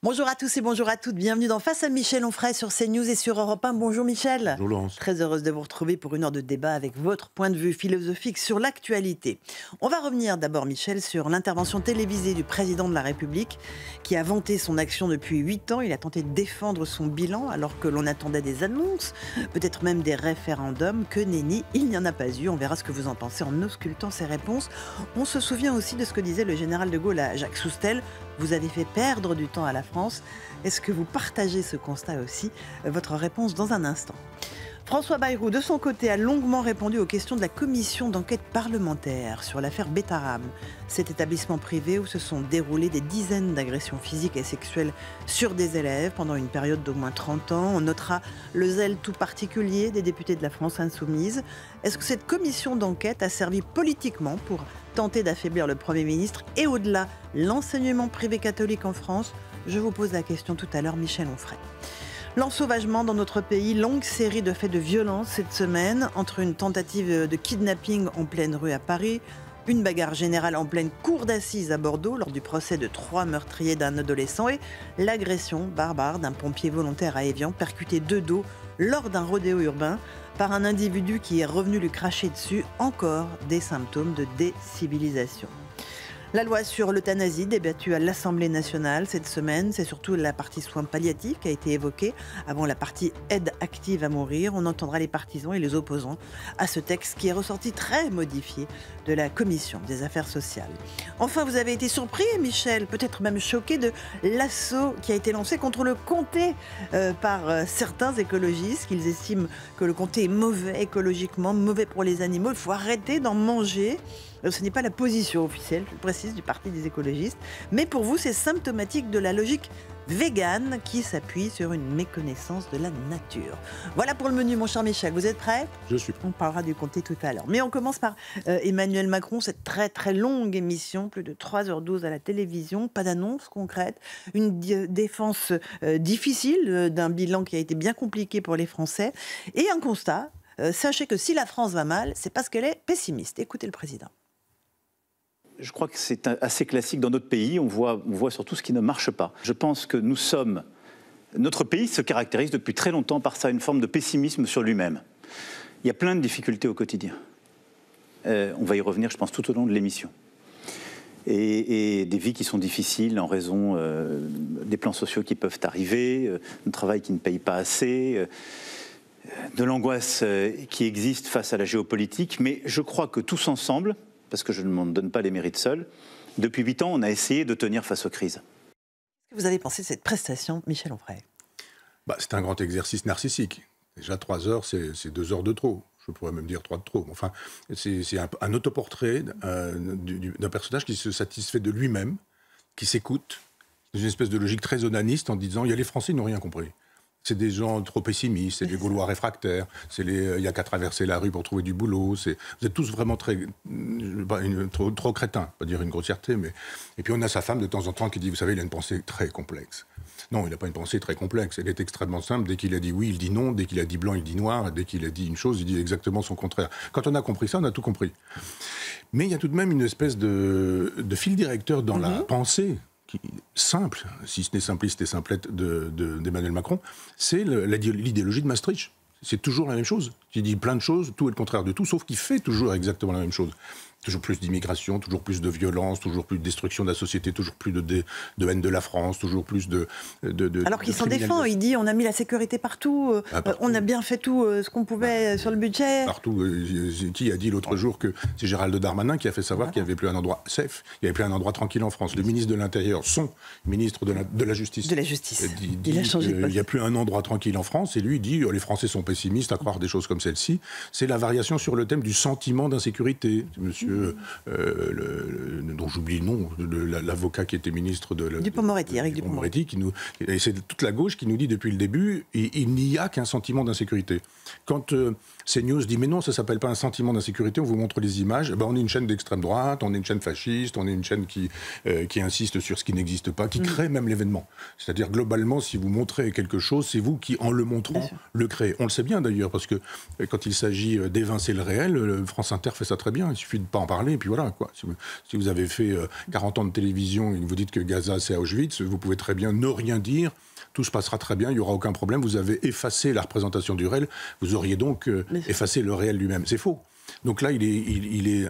Bonjour à tous et bonjour à toutes, bienvenue dans Face à Michel Onfray sur CNews et sur Europe 1. Bonjour Michel. Bonjour Laurence. Très heureuse de vous retrouver pour une heure de débat avec votre point de vue philosophique sur l'actualité. On va revenir d'abord Michel sur l'intervention télévisée du président de la République qui a vanté son action depuis 8 ans. Il a tenté de défendre son bilan alors que l'on attendait des annonces, peut-être même des référendums. Que nenni, il n'y en a pas eu. On verra ce que vous en pensez en auscultant ses réponses. On se souvient aussi de ce que disait le général de Gaulle à Jacques Soustel. Vous avez fait perdre du temps à la France. Est-ce que vous partagez ce constat aussi? Votre réponse dans un instant. François Bayrou, de son côté, a longuement répondu aux questions de la commission d'enquête parlementaire sur l'affaire Betaram, cet établissement privé où se sont déroulées des dizaines d'agressions physiques et sexuelles sur des élèves pendant une période d'au moins 30 ans. On notera le zèle tout particulier des députés de la France insoumise. Est-ce que cette commission d'enquête a servi politiquement pour tenter d'affaiblir le Premier ministre et au-delà l'enseignement privé catholique en France? Je vous pose la question tout à l'heure, Michel Onfray. L'ensauvagement dans notre pays, longue série de faits de violence cette semaine, entre une tentative de kidnapping en pleine rue à Paris, une bagarre générale en pleine cour d'assises à Bordeaux lors du procès de 3 meurtriers d'un adolescent et l'agression barbare d'un pompier volontaire à Évian percuté de dos lors d'un rodéo urbain par un individu qui est revenu lui cracher dessus. Encore des symptômes de décivilisation. La loi sur l'euthanasie débattue à l'Assemblée nationale cette semaine, c'est surtout la partie soins palliatifs qui a été évoquée avant la partie aide active à mourir. On entendra les partisans et les opposants à ce texte qui est ressorti très modifié de la Commission des affaires sociales. Enfin, vous avez été surpris, Michel, peut-être même choqué de l'assaut qui a été lancé contre le comté par certains écologistes, qu'ils estiment que le comté est mauvais écologiquement, mauvais pour les animaux, il faut arrêter d'en manger. Ce n'est pas la position officielle, je le précise, du Parti des écologistes. Mais pour vous, c'est symptomatique de la logique végane qui s'appuie sur une méconnaissance de la nature. Voilà pour le menu, mon cher Michel. Vous êtes prêts? Je suis prêt. On parlera du comté tout à l'heure. Mais on commence par Emmanuel Macron, cette très très longue émission, plus de 3h12 à la télévision, pas d'annonce concrète, une défense difficile d'un bilan qui a été bien compliqué pour les Français, et un constat, sachez que si la France va mal, c'est parce qu'elle est pessimiste. Écoutez le président. Je crois que c'est assez classique dans notre pays. On voit surtout ce qui ne marche pas. Je pense que notre pays se caractérise depuis très longtemps par ça, une forme de pessimisme sur lui-même. Il y a plein de difficultés au quotidien. On va y revenir, je pense, tout au long de l'émission. Et des vies qui sont difficiles en raison des plans sociaux qui peuvent arriver, un travail qui ne paye pas assez, de l'angoisse qui existe face à la géopolitique. Mais je crois que tous ensemble, parce que je ne m'en donne pas les mérites seul, depuis 8 ans, on a essayé de tenir face aux crises. Qu'est-ce que vous avez pensé de cette prestation, Michel Onfray? C'est un grand exercice narcissique. Déjà, 3 heures, c'est 2 heures de trop. Je pourrais même dire 3 de trop. Enfin, c'est un autoportrait d'un personnage qui se satisfait de lui-même, qui s'écoute, dans une espèce de logique très onaniste en disant « il y a les Français, ils n'ont rien compris ». C'est des gens trop pessimistes, c'est les Gaulois réfractaires, il n'y a qu'à traverser la rue pour trouver du boulot. Vous êtes tous vraiment trop crétins, pas dire une grossièreté, mais... Et puis on a sa femme de temps en temps qui dit, vous savez, il a une pensée très complexe. Non, il n'a pas une pensée très complexe, elle est extrêmement simple. Dès qu'il a dit oui, il dit non, dès qu'il a dit blanc, il dit noir, dès qu'il a dit une chose, il dit exactement son contraire. Quand on a compris ça, on a tout compris. Mais il y a tout de même une espèce de fil directeur dans la pensée, simple, si ce n'est simpliste et simplette d'Emmanuel Macron, c'est l'idéologie de Maastricht. C'est toujours la même chose. Il dit plein de choses, tout est le contraire de tout, sauf qu'il fait toujours exactement la même chose. Toujours plus d'immigration, toujours plus de violence, toujours plus de destruction de la société, toujours plus de haine de la France, toujours plus de Alors qu'il s'en défend, il dit on a mis la sécurité partout, on a bien fait tout ce qu'on pouvait sur le budget. Partout. Qui a dit l'autre jour que c'est Gérald Darmanin qui a fait savoir qu'il n'y avait plus un endroit safe, il n'y avait plus un endroit tranquille en France. Le ministre de l'Intérieur, son ministre de la Justice. De la Justice. Il a changé de poste. Il n'y a plus un endroit tranquille en France, et lui dit les Français sont pessimistes à croire des choses comme celle-ci. C'est la variation sur le thème du sentiment d'insécurité. Monsieur dont j'oublie le nom, l'avocat qui était ministre Dupond-Moretti, Éric Dupond-Moretti, et c'est toute la gauche qui nous dit depuis le début, il n'y a qu'un sentiment d'insécurité. Quand CNews dit mais non, ça s'appelle pas un sentiment d'insécurité, on vous montre les images, on est une chaîne d'extrême droite, on est une chaîne fasciste, on est une chaîne qui insiste sur ce qui n'existe pas, qui crée même l'événement. C'est-à-dire globalement, si vous montrez quelque chose, c'est vous qui, en le montrant, le créez. On le sait bien d'ailleurs, parce que quand il s'agit d'évincer le réel, France Inter fait ça très bien, il suffit de pas en parler, et puis voilà, quoi. Si vous avez fait 40 ans de télévision et que vous dites que Gaza, c'est Auschwitz, vous pouvez très bien ne rien dire. Tout se passera très bien, il n'y aura aucun problème. Vous avez effacé la représentation du réel. Vous auriez donc effacé le réel lui-même. C'est faux. Donc là, il est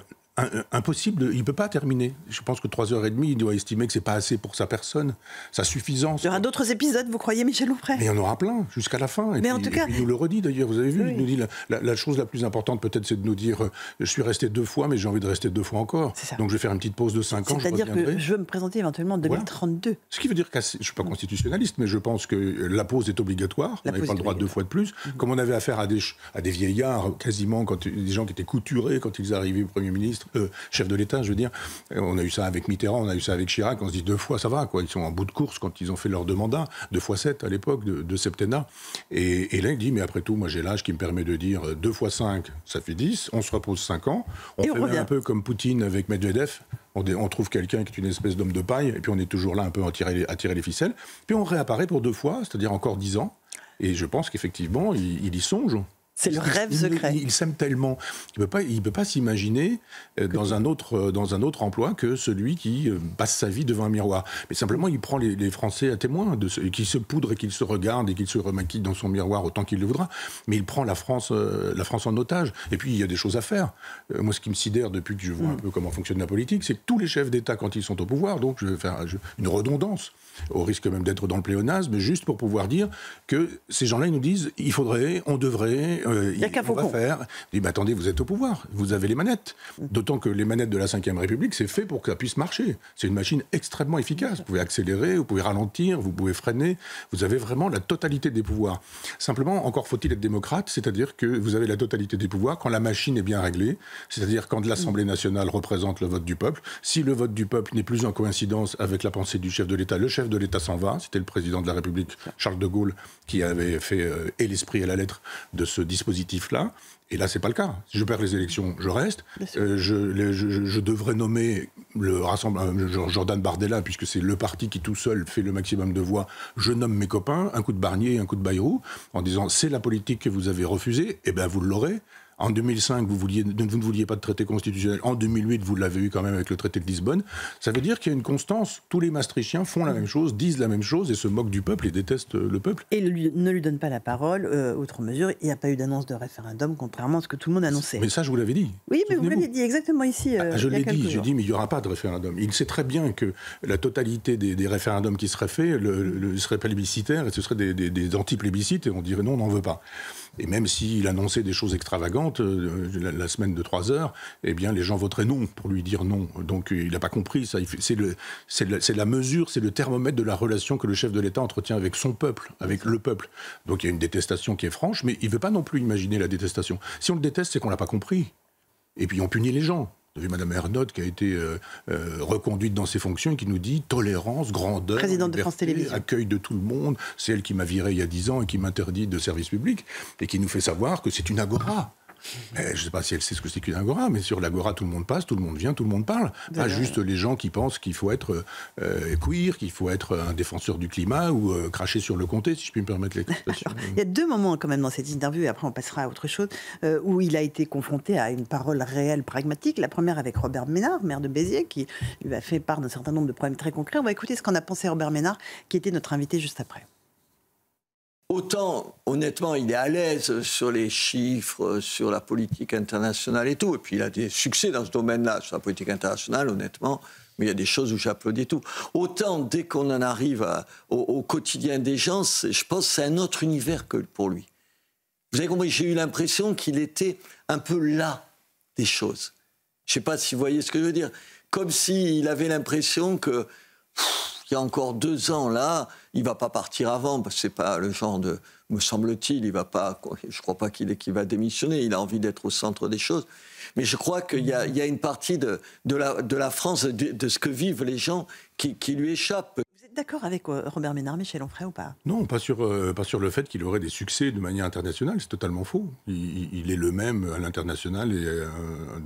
impossible, il ne peut pas terminer. Je pense que 3h30, il doit estimer que ce n'est pas assez pour sa personne, sa suffisance. Il y aura d'autres épisodes, vous croyez, Michel Onfray? Mais il y en aura plein, jusqu'à la fin. Mais en tout cas... il nous le redit d'ailleurs, vous avez vu, oui. il nous dit la chose la plus importante peut-être, c'est de nous dire je suis resté 2 fois, mais j'ai envie de rester 2 fois encore. Donc je vais faire une petite pause de 5 ans, c'est-à-dire que je veux me présenter éventuellement en 2032. Voilà. Ce qui veut dire que je ne suis pas constitutionnaliste, mais je pense que la pause est obligatoire. On n'avait pas le droit 2 fois de plus. Comme on avait affaire à des vieillards, quasiment, des gens qui étaient couturés quand ils arrivaient au Premier ministre, chef de l'État, je veux dire. On a eu ça avec Mitterrand, on a eu ça avec Chirac, on se dit 2 fois, ça va, quoi. Ils sont en bout de course quand ils ont fait leur 2 mandats, 2 fois 7 à l'époque, de septennat. Et là, il dit, mais après tout, moi j'ai l'âge qui me permet de dire 2 fois 5, ça fait 10, on se repose 5 ans. On fait un peu comme Poutine avec Medvedev. On trouve quelqu'un qui est une espèce d'homme de paille, et puis on est toujours là un peu à tirer les ficelles. Puis on réapparaît pour 2 fois, c'est-à-dire encore 10 ans. Et je pense qu'effectivement, il y songe. C'est le rêve secret. Il s'aime tellement. Il ne peut pas s'imaginer dans un autre emploi que celui qui passe sa vie devant un miroir. Mais simplement, il prend les Français à témoin, qui se poudrent et qu'ils se regardent et qu'ils se remaquillent dans son miroir autant qu'il le voudra. Mais il prend la France en otage. Et puis, il y a des choses à faire. Moi, ce qui me sidère depuis que je vois un peu comment fonctionne la politique, c'est que tous les chefs d'État, quand ils sont au pouvoir, donc je vais faire une redondance, au risque même d'être dans le pléonasme, mais juste pour pouvoir dire que ces gens-là, ils nous disent, il faudrait, on devrait... il y a qu'un faucon. Il dit, attendez, vous êtes au pouvoir, vous avez les manettes. D'autant que les manettes de la Ve République, c'est fait pour que ça puisse marcher. C'est une machine extrêmement efficace. Vous pouvez accélérer, vous pouvez ralentir, vous pouvez freiner. Vous avez vraiment la totalité des pouvoirs. Simplement, encore faut-il être démocrate, c'est-à-dire que vous avez la totalité des pouvoirs quand la machine est bien réglée, c'est-à-dire quand l'Assemblée nationale représente le vote du peuple. Si le vote du peuple n'est plus en coïncidence avec la pensée du chef de l'État, le chef de l'État s'en va. C'était le président de la République, Charles de Gaulle, qui avait fait et l'esprit et la lettre de ce dispositif-là. Et là, c'est pas le cas. Si je perds les élections, je reste. Je devrais nommer Jordan Bardella, puisque c'est le parti qui tout seul fait le maximum de voix. Je nomme mes copains, un coup de Barnier, un coup de Bayrou, en disant c'est la politique que vous avez refusée, et bien vous l'aurez. En 2005, vous ne vouliez pas de traité constitutionnel. En 2008, vous l'avez eu quand même avec le traité de Lisbonne. Ça veut dire qu'il y a une constance. Tous les maastrichtiens font la même chose, disent la même chose et se moquent du peuple et détestent le peuple. Et ne lui donnent pas la parole. Outre mesure, il n'y a pas eu d'annonce de référendum, contrairement à ce que tout le monde annonçait. Mais ça, je vous l'avais dit. Oui, mais vous l'avez dit exactement ici. Je l'ai dit, j'ai dit, mais il n'y aura pas de référendum. Il sait très bien que la totalité des référendums qui seraient faits seraient plébiscitaires et ce seraient des anti-plébiscites et on dirait non, on n'en veut pas. Et même s'il annonçait des choses extravagantes, la semaine de 3 heures, eh bien, les gens voteraient non pour lui dire non. Donc, il n'a pas compris ça. C'est la mesure, c'est le thermomètre de la relation que le chef de l'État entretient avec son peuple, avec le peuple. Donc, il y a une détestation qui est franche, mais il ne veut pas non plus imaginer la détestation. Si on le déteste, c'est qu'on ne l'a pas compris. Et puis, on punit les gens. Vous avez Mme Ernotte qui a été reconduite dans ses fonctions et qui nous dit tolérance, grandeur, présidente liberté, de France Télévisions, accueil de tout le monde. C'est elle qui m'a viré il y a 10 ans et qui m'interdit de service public et qui nous fait savoir que c'est une agora. Je ne sais pas si elle sait ce que c'est qu'une agora, mais sur l'agora, tout le monde passe, tout le monde vient, tout le monde parle. Pas juste les gens qui pensent qu'il faut être queer, qu'il faut être un défenseur du climat ou cracher sur le comté, si je puis me permettre l'expression. Il y a 2 moments quand même dans cette interview, et après on passera à autre chose, où il a été confronté à une parole réelle, pragmatique. La première avec Robert Ménard, maire de Béziers, qui lui a fait part d'un certain nombre de problèmes très concrets. On va écouter ce qu'en a pensé Robert Ménard, qui était notre invité juste après. Autant, honnêtement, il est à l'aise sur les chiffres, sur la politique internationale et tout. Et puis, il a des succès dans ce domaine-là, sur la politique internationale, honnêtement. Mais il y a des choses où j'applaudis tout. Autant, dès qu'on en arrive au quotidien des gens, je pense que c'est un autre univers que pour lui. Vous avez compris, j'ai eu l'impression qu'il était un peu là des choses. Je ne sais pas si vous voyez ce que je veux dire. Comme s'il avait l'impression que... il y a encore 2 ans, là, il ne va pas partir avant, parce que ce n'est pas le genre de... Me semble-t-il, il va pas... Je ne crois pas qu'il va démissionner, il a envie d'être au centre des choses. Mais je crois qu'il y a une partie de la France, de ce que vivent les gens, qui lui échappe. Vous êtes d'accord avec Robert Ménard, Michel Onfray, ou pas? Non, pas sur le fait qu'il aurait des succès de manière internationale, c'est totalement faux. Il est le même à l'international et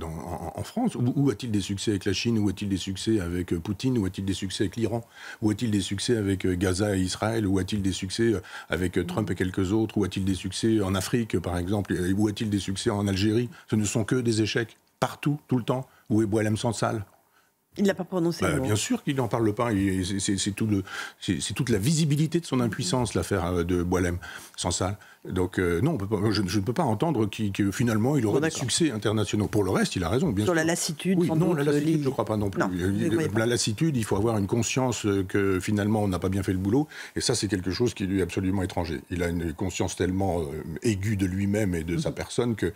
en France. Où a-t-il des succès avec la Chine? Où a-t-il des succès avec Poutine? Où a-t-il des succès avec l'Iran? Où a-t-il des succès avec Gaza et Israël? Où a-t-il des succès avec Trump et quelques autres? Où a-t-il des succès en Afrique, par exemple? Où a-t-il des succès en Algérie? Ce ne sont que des échecs. partout, tout le temps. Où est Boualem Sansal ? Il n'a pas prononcé le mot. Bien sûr qu'il n'en parle pas. C'est toute la visibilité de son impuissance, l'affaire de Boualem Sansal. Donc non, je ne peux pas entendre que finalement il aurait des succès internationaux. Pour le reste, il a raison, bien sûr. Sur la lassitude, oui, sans non, doute, la lassitude, je ne crois pas non plus. Non, la lassitude, il faut avoir une conscience que finalement on n'a pas bien fait le boulot. Et ça, c'est quelque chose qui lui est absolument étranger. Il a une conscience tellement aiguë de lui-même et de sa personne que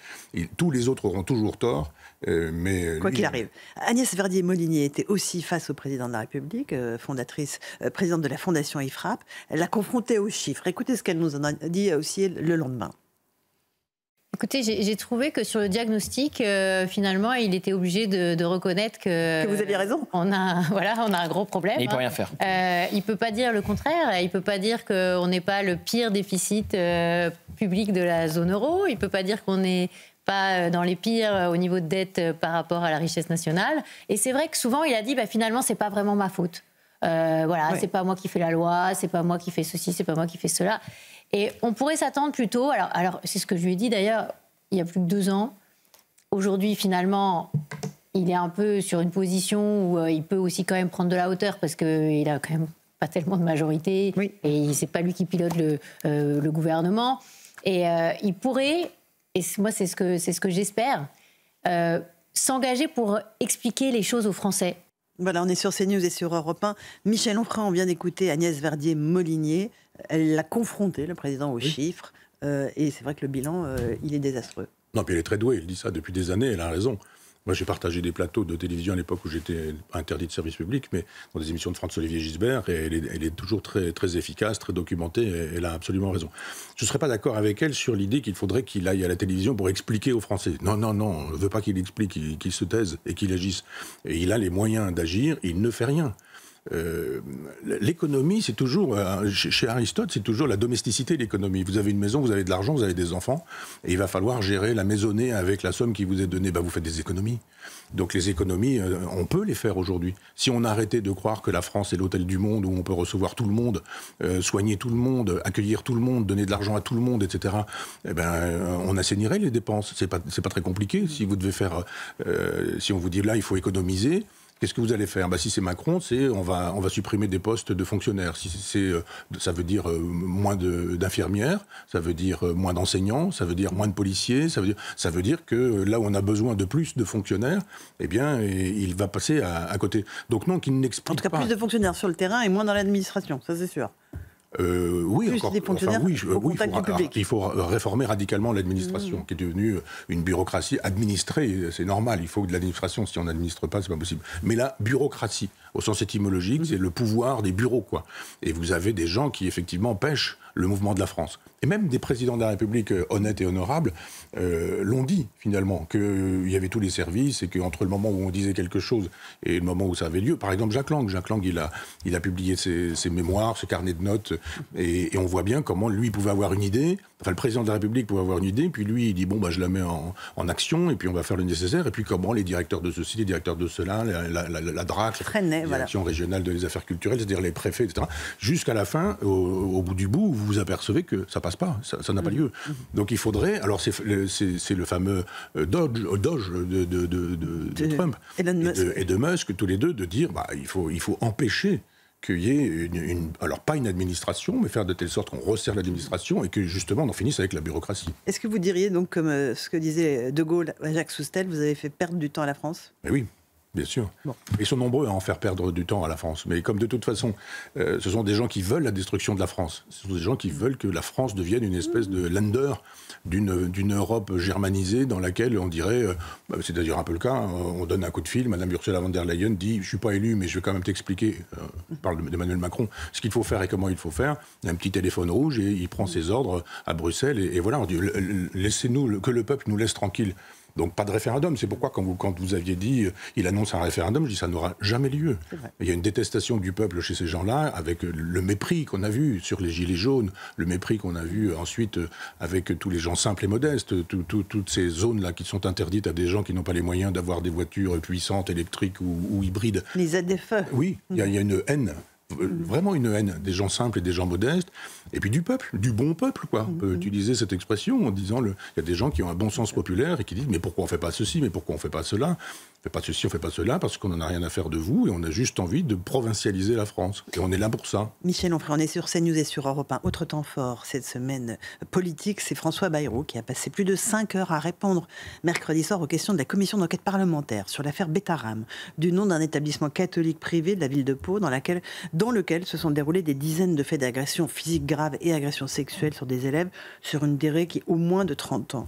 tous les autres auront toujours tort. Mais quoi qu'il arrive. Agnès Verdier-Molinier était aussi face au président de la République, présidente de la Fondation IFRAP. Elle l'a confrontée aux chiffres. Écoutez ce qu'elle nous en a dit aussi le lendemain. Écoutez, j'ai trouvé que sur le diagnostic, finalement, il était obligé de reconnaître que vous aviez raison. On a un gros problème. Et il ne peut rien faire. Il ne peut pas dire le contraire. Il ne peut pas dire qu'on n'est pas le pire déficit public de la zone euro. Il ne peut pas dire qu'on n'est pas dans les pires au niveau de dette par rapport à la richesse nationale. Et c'est vrai que souvent, il a dit finalement, ce n'est pas vraiment ma faute. C'est pas moi qui fais la loi, c'est pas moi qui fais ceci, c'est pas moi qui fais cela. Et on pourrait s'attendre plutôt, alors c'est ce que je lui ai dit d'ailleurs, il y a plus de 2 ans. Aujourd'hui, finalement, il est un peu sur une position où il peut aussi quand même prendre de la hauteur parce qu'il a quand même pas tellement de majorité et c'est pas lui qui pilote le gouvernement. Et il pourrait, et moi c'est ce que j'espère, s'engager pour expliquer les choses aux Français. Voilà, on est sur CNews et sur Europe 1. Michel Onfray, on vient d'écouter Agnès Verdier-Molinier. Elle l'a confronté, le président, aux chiffres. Et c'est vrai que le bilan, il est désastreux. Non, puis elle est très douée, elle dit ça depuis des années, elle a raison. Moi, j'ai partagé des plateaux de télévision à l'époque où j'étais interdit de service public, mais dans des émissions de François-Olivier Gisbert, et elle est toujours très, très efficace, très documentée, et elle a absolument raison. Je ne serais pas d'accord avec elle sur l'idée qu'il faudrait qu'il aille à la télévision pour expliquer aux Français. Non, on ne veut pas qu'il explique, qu'il se taise et qu'il agisse. Et il a les moyens d'agir, il ne fait rien. L'économie, c'est toujours, chez Aristote, c'est toujours la domesticité de l'économie. Vous avez une maison, vous avez de l'argent, vous avez des enfants, et il va falloir gérer la maisonnée avec la somme qui vous est donnée. Vous faites des économies. Donc les économies, on peut les faire aujourd'hui. Si on arrêtait de croire que la France est l'hôtel du monde où on peut recevoir tout le monde, soigner tout le monde, accueillir tout le monde, donner de l'argent à tout le monde, etc., on assainirait les dépenses. C'est pas très compliqué. Si vous devez faire, si on vous dit là, il faut économiser, qu'est-ce que vous allez faire ? Si c'est Macron, on va supprimer des postes de fonctionnaires. Si ça veut dire moins d'infirmières, ça veut dire moins d'enseignants, ça veut dire moins de policiers, ça veut dire que là où on a besoin de plus de fonctionnaires, il va passer à côté. Donc non, qu'il n'explique pas. En tout cas, plus de fonctionnaires sur le terrain et moins dans l'administration, ça c'est sûr. Oui, plus des fonctionnaires au contact du public. Il faut réformer radicalement l'administration, qui est devenue une bureaucratie administrée. C'est normal, il faut de l'administration. Si on n'administre pas, c'est pas possible. Mais la bureaucratie, au sens étymologique, c'est le pouvoir des bureaux, quoi. Et vous avez des gens qui, effectivement, pêchent le mouvement de la France. Et même des présidents de la République honnêtes et honorables l'ont dit, finalement, qu'il y avait tous les services et qu'entre le moment où on disait quelque chose et le moment où ça avait lieu, par exemple Jacques Lang, il a publié ses mémoires, ce carnet de notes, et on voit bien comment lui pouvait avoir une idée, enfin le président de la République pouvait avoir une idée, puis lui il dit je la mets en action, et puis on va faire le nécessaire, et puis comment les directeurs de ceci, les directeurs de cela, la DRAC, la direction régionale des affaires culturelles, c'est-à-dire les préfets, etc., jusqu'à la fin, au bout du bout, vous vous apercevez que ça passe pas, ça n'a pas lieu. Donc il faudrait, alors c'est le fameux Doge de Trump et de Musk, tous les deux, de dire il faut empêcher qu'il y ait alors pas une administration, mais faire de telle sorte qu'on resserre l'administration et que justement on en finisse avec la bureaucratie. Est-ce que vous diriez donc, comme ce que disait De Gaulle à Jacques Soustel, vous avez fait perdre du temps à la France ? Mais oui. Bien sûr. Bon. Ils sont nombreux à en faire perdre du temps à la France. Mais comme de toute façon, ce sont des gens qui veulent la destruction de la France. Ce sont des gens qui veulent que la France devienne une espèce de Länder d'une Europe germanisée dans laquelle on dirait, c'est d'ailleurs un peu le cas, on donne un coup de fil, Madame Ursula von der Leyen dit « je ne suis pas élu, mais je vais quand même t'expliquer », parle d'Emmanuel Macron, ce qu'il faut faire et comment il faut faire. Il y a un petit téléphone rouge et il prend ses ordres à Bruxelles. Et voilà, on dit « laissez-nous, que le peuple nous laisse tranquille ». Donc pas de référendum. C'est pourquoi quand vous aviez dit il annonce un référendum, je dis ça n'aura jamais lieu. Il y a une détestation du peuple chez ces gens-là, avec le mépris qu'on a vu sur les gilets jaunes, le mépris qu'on a vu ensuite avec tous les gens simples et modestes, toutes ces zones-là qui sont interdites à des gens qui n'ont pas les moyens d'avoir des voitures puissantes, électriques ou hybrides. Les ZFE. Oui, il y a une haine vraiment une haine des gens simples et des gens modestes, et puis du peuple, du bon peuple, quoi. On peut utiliser cette expression en disant, il y a des gens qui ont un bon sens populaire et qui disent, mais pourquoi on ne fait pas ceci, mais pourquoi on ne fait pas cela? On ne fait pas ceci, on ne fait pas cela, parce qu'on n'en a rien à faire de vous, et on a juste envie de provincialiser la France. Et on est là pour ça. Michel Onfray, on est sur CNews et sur Europe 1. Autre temps fort cette semaine politique, c'est François Bayrou qui a passé plus de 5 heures à répondre mercredi soir aux questions de la commission d'enquête parlementaire sur l'affaire Betaram, du nom d'un établissement catholique privé de la ville de Pau, dans lequel se sont déroulés des dizaines de faits d'agressions physiques graves et agressions sexuelles sur des élèves sur une durée qui est au moins de 30 ans.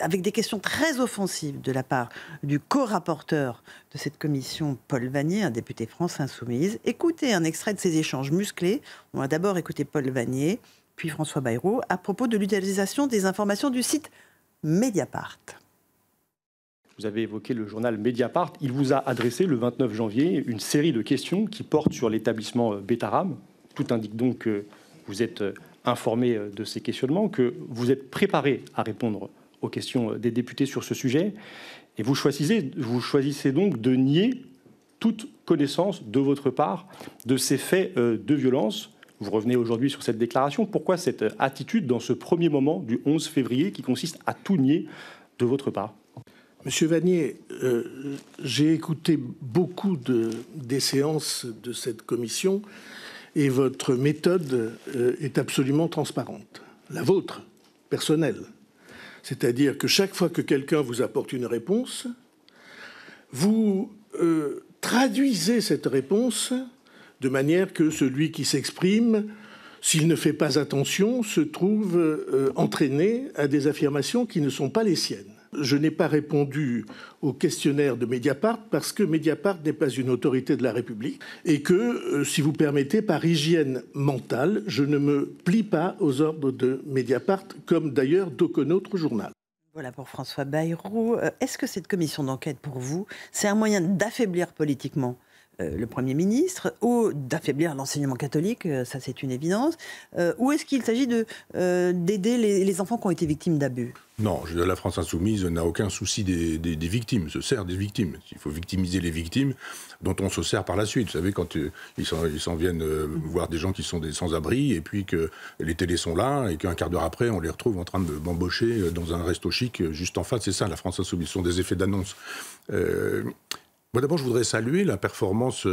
Avec des questions très offensives de la part du co-rapporteur de cette commission, Paul Vannier, un député France Insoumise. Écoutez un extrait de ces échanges musclés. On va d'abord écouter Paul Vannier, puis François Bayrou, à propos de l'utilisation des informations du site Mediapart. Vous avez évoqué le journal Mediapart. Il vous a adressé le 29 janvier une série de questions qui portent sur l'établissement Betaram. Tout indique donc que vous êtes informé de ces questionnements, que vous êtes préparé à répondre aux questions des députés sur ce sujet. Et vous choisissez donc de nier toute connaissance de votre part de ces faits de violence. Vous revenez aujourd'hui sur cette déclaration. Pourquoi cette attitude dans ce premier moment du 11 février qui consiste à tout nier de votre part? Monsieur Vannier, j'ai écouté beaucoup des séances de cette commission et votre méthode est absolument transparente. La vôtre, personnelle. C'est-à-dire que chaque fois que quelqu'un vous apporte une réponse, vous traduisez cette réponse de manière que celui qui s'exprime, s'il ne fait pas attention, se trouve entraîné à des affirmations qui ne sont pas les siennes. Je n'ai pas répondu au questionnaire de Mediapart parce que Mediapart n'est pas une autorité de la République et que, si vous permettez, par hygiène mentale, je ne me plie pas aux ordres de Mediapart, comme d'ailleurs d'aucun autre journal. Voilà pour François Bayrou. Est-ce que cette commission d'enquête, pour vous, c'est un moyen d'affaiblir politiquement le Premier ministre, ou d'affaiblir l'enseignement catholique, ça c'est une évidence, ou est-ce qu'il s'agit d'aider les enfants qui ont été victimes d'abus? Non, la France Insoumise n'a aucun souci des victimes, se sert des victimes. Il faut victimiser les victimes dont on se sert par la suite. Vous savez, quand ils s'en viennent voir des gens qui sont des sans-abri, et puis que les télés sont là, et qu'un quart d'heure après, on les retrouve en train de bambocher dans un resto chic juste en face. C'est ça, la France Insoumise. Ce sont des effets d'annonce. Moi, d'abord, je voudrais saluer la performance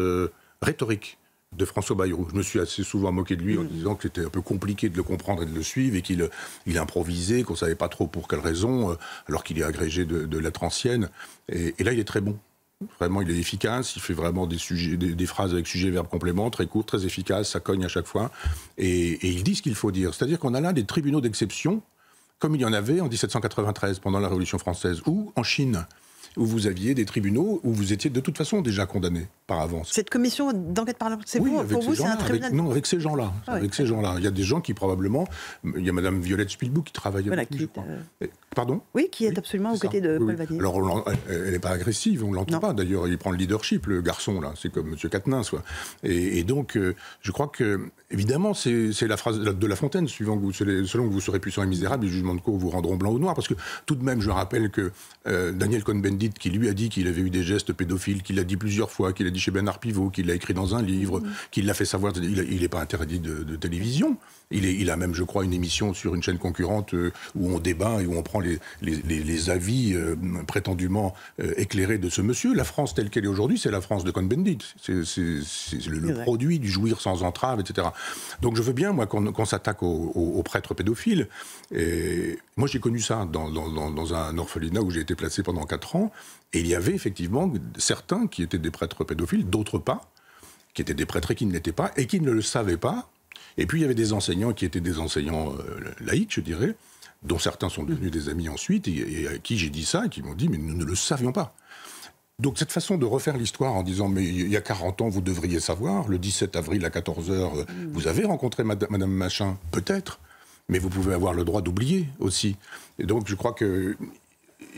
rhétorique de François Bayrou. Je me suis assez souvent moqué de lui en disant que c'était un peu compliqué de le comprendre et de le suivre et qu'il improvisait, qu'on ne savait pas trop pour quelle raison, alors qu'il est agrégé de lettres anciennes. Et là, il est très bon. Vraiment, il est efficace. Il fait vraiment des phrases avec sujet, verbe, complément, très courtes, très efficaces. Ça cogne à chaque fois. Et il dit ce qu'il faut dire. C'est-à-dire qu'on a là des tribunaux d'exception, comme il y en avait en 1793, pendant la Révolution française, ou en Chine, où vous aviez des tribunaux où vous étiez de toute façon déjà condamné par avance. Cette commission d'enquête parlementaire, c'est oui, pour vous, c'est un tribunal? Non, avec ces gens-là. Ah, avec ces gens-là. Il y a des gens qui probablement... Il y a Mme Violette Spielboug qui travaille avec lui, je crois. Pardon? Oui, qui est absolument aux côtés de Paul Vannier. Alors, elle n'est pas agressive, on ne l'entend pas. D'ailleurs, il prend le leadership, le garçon, là. C'est comme M. Quatennens, quoi. Et donc, je crois que, évidemment, c'est la phrase de La Fontaine, selon que vous serez puissant et misérable, les jugements de cour vous rendront blanc ou noir. Parce que, tout de même, je rappelle que Daniel Cohn-Bendit, qui lui a dit qu'il avait eu des gestes pédophiles, qu'il l'a dit plusieurs fois, qu'il a dit chez Bernard Pivot, qu'il l'a écrit dans un livre, qu'il l'a fait savoir. Il n'est pas interdit de télévision. Il a même, je crois, une émission sur une chaîne concurrente où on débat et où on prend les avis prétendument éclairés de ce monsieur. La France telle qu'elle est aujourd'hui, c'est la France de Cohn-Bendit. C'est le produit du jouir sans entrave, etc. Donc je veux bien, moi, qu'on s'attaque aux prêtres pédophiles. Et moi, j'ai connu ça dans un orphelinat où j'ai été placé pendant 4 ans. Et il y avait effectivement certains qui étaient des prêtres pédophiles, d'autres pas, qui étaient des prêtres et qui ne l'étaient pas, et qui ne le savaient pas. Et puis il y avait des enseignants qui étaient des enseignants laïcs, je dirais, dont certains sont devenus des amis ensuite, et à qui j'ai dit ça, et qui m'ont dit « mais nous ne le savions pas ». Donc cette façon de refaire l'histoire en disant « mais il y a 40 ans, vous devriez savoir, le 17 avril à 14h, vous avez rencontré Madame Machin, peut-être, mais vous pouvez avoir le droit d'oublier aussi ». Et donc je crois que...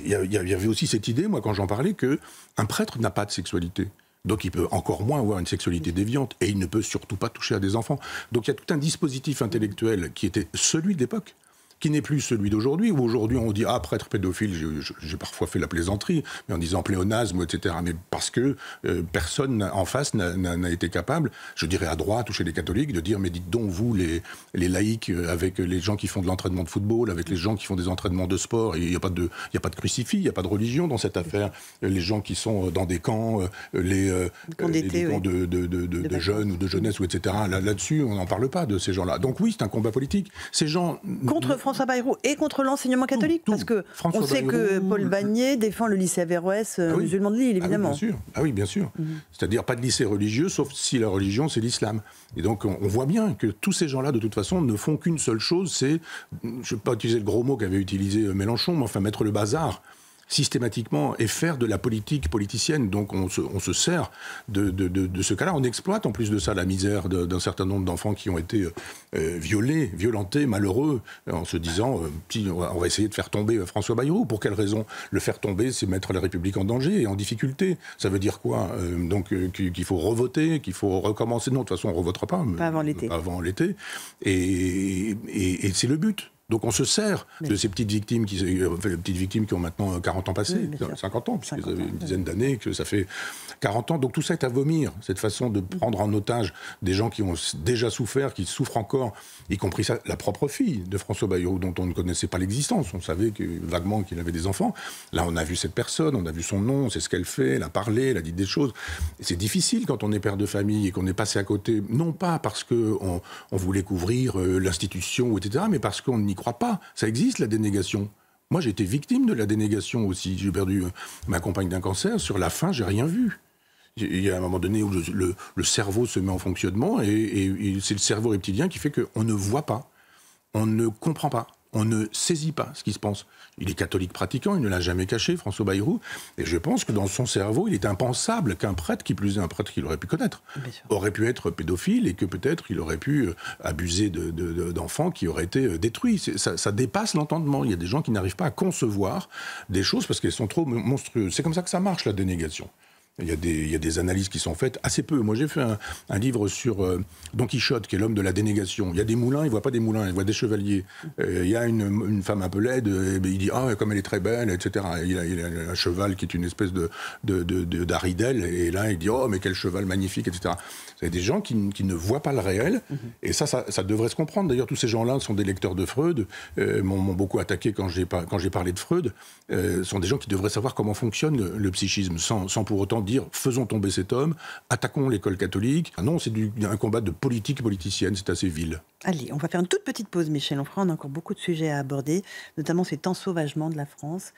Il y avait aussi cette idée, moi, quand j'en parlais, qu'un prêtre n'a pas de sexualité. Donc il peut encore moins avoir une sexualité déviante. Et il ne peut surtout pas toucher à des enfants. Donc il y a tout un dispositif intellectuel qui était celui de l'époque, qui n'est plus celui d'aujourd'hui, où aujourd'hui on dit « Ah, prêtre pédophile », j'ai parfois fait la plaisanterie, mais en disant pléonasme, etc. Mais parce que personne en face n'a été capable, je dirais à droite ou chez les catholiques, de dire « Mais dites donc, vous, les laïcs, avec les gens qui font de l'entraînement de football, avec les gens qui font des entraînements de sport, il n'y a pas de crucifix, il n'y a pas de religion dans cette affaire. Les gens qui sont dans des camps, les camps de jeunes ou de jeunesse, ou etc. Là-dessus, on n'en parle pas de ces gens-là. Donc oui, c'est un combat politique. Ces gens... Contre François Bayrou et contre l'enseignement catholique, parce que on sait que Paul Bagné défend le lycée Averroès musulman de Lille, évidemment. Ah oui, bien sûr. C'est-à-dire pas de lycée religieux, sauf si la religion, c'est l'islam. Et donc, on voit bien que tous ces gens-là, de toute façon, ne font qu'une seule chose, c'est, je ne vais pas utiliser le gros mot qu'avait utilisé Mélenchon, mais enfin mettre le bazar systématiquement et faire de la politique politicienne. Donc on se sert de ce cas-là. On exploite en plus de ça la misère d'un certain nombre d'enfants qui ont été violentés, malheureux, en se disant on va essayer de faire tomber François Bayrou. Pour quelle raison? Le faire tomber, c'est mettre la République en danger et en difficulté. Ça veut dire quoi? Donc qu'il faut revoter, qu'il faut recommencer. Non, de toute façon, on ne revotera pas. Pas avant l'été. Pas avant l'été. Et c'est le but. Donc on se sert de ces petites victimes qui ont maintenant 40 ans passés, 50 ans, puisque ça fait une dizaine d'années que ça fait 40 ans. Donc tout ça est à vomir, cette façon de prendre en otage des gens qui ont déjà souffert, qui souffrent encore, y compris la propre fille de François Bayrou, dont on ne connaissait pas l'existence. On savait vaguement qu'il avait des enfants. Là, on a vu cette personne, on a vu son nom, on sait ce qu'elle fait, elle a parlé, elle a dit des choses. Et c'est difficile quand on est père de famille et qu'on est passé à côté, non pas parce qu'on voulait couvrir l'institution, etc., mais parce qu'on n'y croit pas. Ça existe, la dénégation. Moi, j'ai été victime de la dénégation aussi. J'ai perdu ma compagne d'un cancer. Sur la fin, j'ai rien vu. Il y a un moment donné où le cerveau se met en fonctionnement et c'est le cerveau reptilien qui fait qu'on ne voit pas, on ne comprend pas, on ne saisit pas ce qui se passe. Il est catholique pratiquant, il ne l'a jamais caché, François Bayrou, et je pense que dans son cerveau, il est impensable qu'un prêtre, qui plus est un prêtre qu'il aurait pu connaître, aurait pu être pédophile et que peut-être il aurait pu abuser d'enfants qui auraient été détruits. Ça dépasse l'entendement. Il y a des gens qui n'arrivent pas à concevoir des choses parce qu'elles sont trop monstrueuses. C'est comme ça que ça marche, la dénégation. Il y a des analyses qui sont faites assez peu. Moi, j'ai fait un livre sur Don Quichotte, qui est l'homme de la dénégation. Il y a des moulins, il ne voit pas des moulins, il voit des chevaliers. Il y a une femme un peu laide, il dit « Ah, comme elle est très belle, etc. » Il a un cheval qui est une espèce d'aridelle, et là, il dit « Oh, mais quel cheval magnifique, etc. » Il y a des gens qui ne voient pas le réel, et ça devrait se comprendre. D'ailleurs, tous ces gens-là sont des lecteurs de Freud, m'ont beaucoup attaqué quand j'ai parlé de Freud. Sont des gens qui devraient savoir comment fonctionne le psychisme, sans pour autant dire « faisons tomber cet homme, attaquons l'école catholique ». Ah non, c'est un combat de politique politicienne, c'est assez vil. Allez, on va faire une toute petite pause, Michel Onfray. On a encore beaucoup de sujets à aborder, notamment cet ensauvagement de la France,